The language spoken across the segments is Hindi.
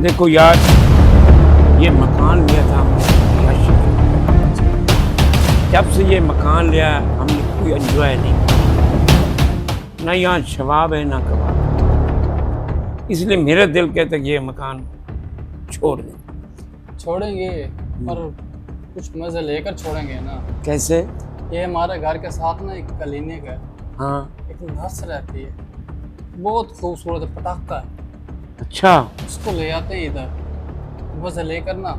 देखो यार, ये मकान लिया था हमने याशी के। जब से ये मकान लिया हमने कोई एंजॉय नहीं किया, ना यहाँ शबाब है ना कबाब। इसलिए मेरा दिल कहता है कि ये मकान छोड़ दें। छोड़ेंगे पर कुछ मजे लेकर छोड़ेंगे ना। कैसे? ये हमारे घर के साथ ना एक क्लिनिक है, हाँ। एक नर्स रहती है, बहुत खूबसूरत पटाखा है। अच्छा, उसको ले आते हैं इधर, मजे लेकर ना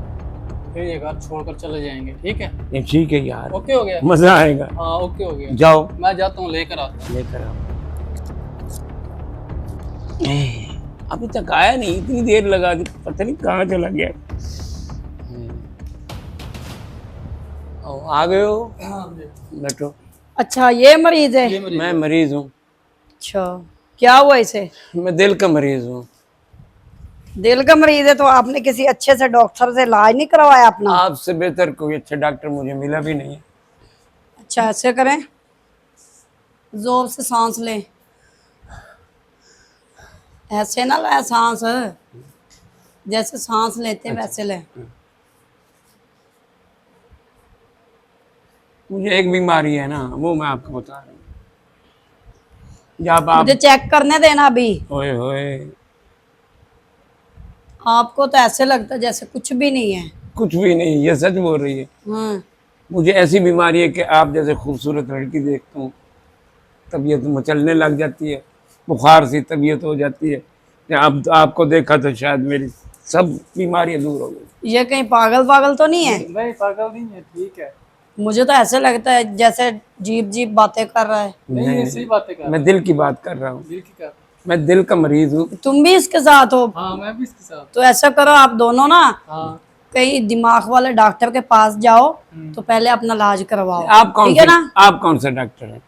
फिर ये घर छोड़कर चले जाएंगे। ठीक है? ये ठीक है यार, ओके हो गया? मजा आएगा। हाँ ओके हो गया। जाओ, मैं जाता हूँ, लेकर आता हूँ। लेकर आओ। अभी तक आया नहीं, इतनी देर लगा दी, पता नहीं कहाँ चला गया। आ गए हो? हाँ जी। बैठो। अच्छा, ये मरीज है? ये मरीज मैं है। मरीज हूँ। अच्छा, क्या हुआ इसे? मैं दिल का मरीज हूँ। दिल का मरीज है तो आपने किसी अच्छे से डॉक्टर से इलाज नहीं करवाया अपना? आपसे बेहतर कोई अच्छा डॉक्टर मुझे मिला भी नहीं है। अच्छा, ऐसे करें, जोर से सांस लें, ऐसे ना ले सांस, जैसे सांस लेते हैं वैसे ले। मुझे एक बीमारी है ना, वो मैं आपको बता रहा हूँ। जब आप मुझे चेक करने देना अभी। ओए होए, आपको तो ऐसे लगता है जैसे कुछ भी नहीं है। कुछ भी नहीं, ये सच बोल रही है। हाँ, मुझे ऐसी बीमारी है कि आप जैसे खूबसूरत लड़की देखता हूँ तबीयत मचलने लग जाती है, बुखार सी तबीयत हो जाती है। या अब आपको देखा तो शायद मेरी सब बीमारियां दूर हो गई। ये कहीं पागल पागल तो नहीं है? नहीं पागल नहीं है, ठीक है। मुझे तो ऐसे लगता है जैसे जीप जीप बातें कर रहा है। नहीं ये सही बातें कर रहा मैं दिल की बात कर रहा हूँ। दिल की कर। मैं दिल का मरीज हूँ। तुम भी इसके साथ हो? हाँ मैं भी इसके साथ। तो ऐसा करो, आप दोनों ना हाँ कहीं दिमाग वाले डॉक्टर के पास जाओ, तो पहले अपना इलाज करवाओ। आप कौन ठीक है से ना? आप कौन सा डॉक्टर हैं?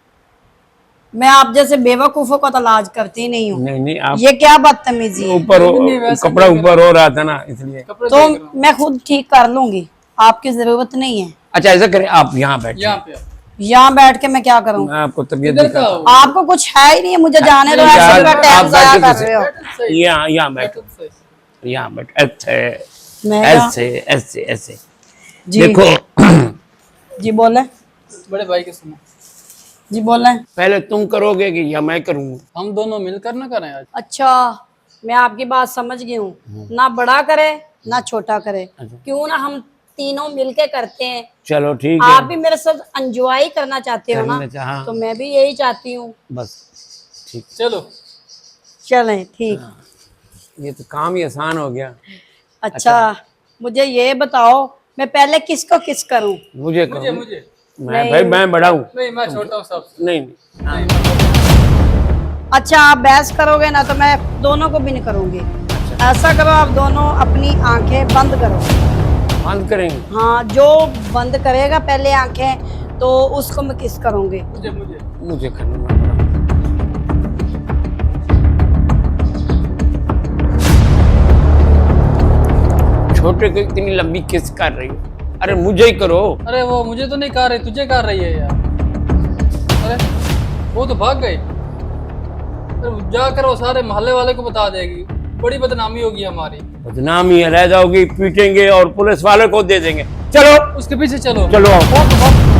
मैं आप जैसे बेवकूफों का तो इलाज करती नहीं हूँ। नहीं नहीं, आप ये क्या बदतमीजी है? ऊपर नहीं, वैसे कपड़ा ऊपर हो रहा था ना, इसलिए। कपड़े तो देख रहा हूँ। मैं खुद ठीक कर लूंगी, आपकी जरूरत नहीं है। अच्छा ऐसा करें, आप यहाँ बैठे, यहाँ पे यहाँ बैठ के मैं क्या करूँ? मैं आपको तबीयत इधर का दिखाता हो। आपको कुछ है ही नहीं है, मुझे जाने दो। यार, ऐसे का टाइम आप जाया बैठो कर रहे हो। बैठो सही, यहाँ बैठो, बैठो सही। यहाँ बैठो। ऐसे मैं क्या- ऐसे ऐसे ऐसे जी देखो। जी बोले, बड़े भाई के सुनो, जी बोले। पहले तुम करोगे कि या मैं करूँगा? हम दोनों मिलकर ना करें आज। अच्छा, मैं आपकी बात समझ गई हूँ। ना बड़ा करे ना छोटा करे, क्यों ना हम तीनों मिलके करते हैं। चलो ठीक आप है, भी मेरे साथ एंजॉय करना चाहते हो ना, करना चाहा। तो मैं भी यही चाहती हूँ। बस ठीक। चलो चलें, ठीक। ये तो काम ही आसान हो गया। अच्छा, मुझे ये बताओ, मैं पहले किसको किस करूं? मुझे मुझे कहो। मुझे मैं भाई मैं बड़ा हूँ। नहीं मैं छोटा हूँ सबसे। नहीं नहीं, हाँ। अच्छा, आप बहस करोगे ना तो मैं दोनों को भी नहीं करूंगी। ऐसा करो, आप दोनों अपनी आंखें बंद करो। बंद करेंगे? हाँ, जो बंद करेगा पहले आंखें तो उसको मैं किस करूंगी। मुझे मुझे मुझे करना पड़ा। छोटे को इतनी लंबी किस कर रही हो? अरे मुझे ही करो। अरे वो मुझे तो नहीं कर रही, तुझे कर रही है यार। अरे वो तो भाग गई। अरे जाकर वो सारे मोहल्ले वाले को बता देगी, बड़ी बदनामी होगी हमारी। बदनामी है, रह जाओगी, पीटेंगे और पुलिस वाले को दे देंगे। चलो उसके पीछे चलो। चलो आओ।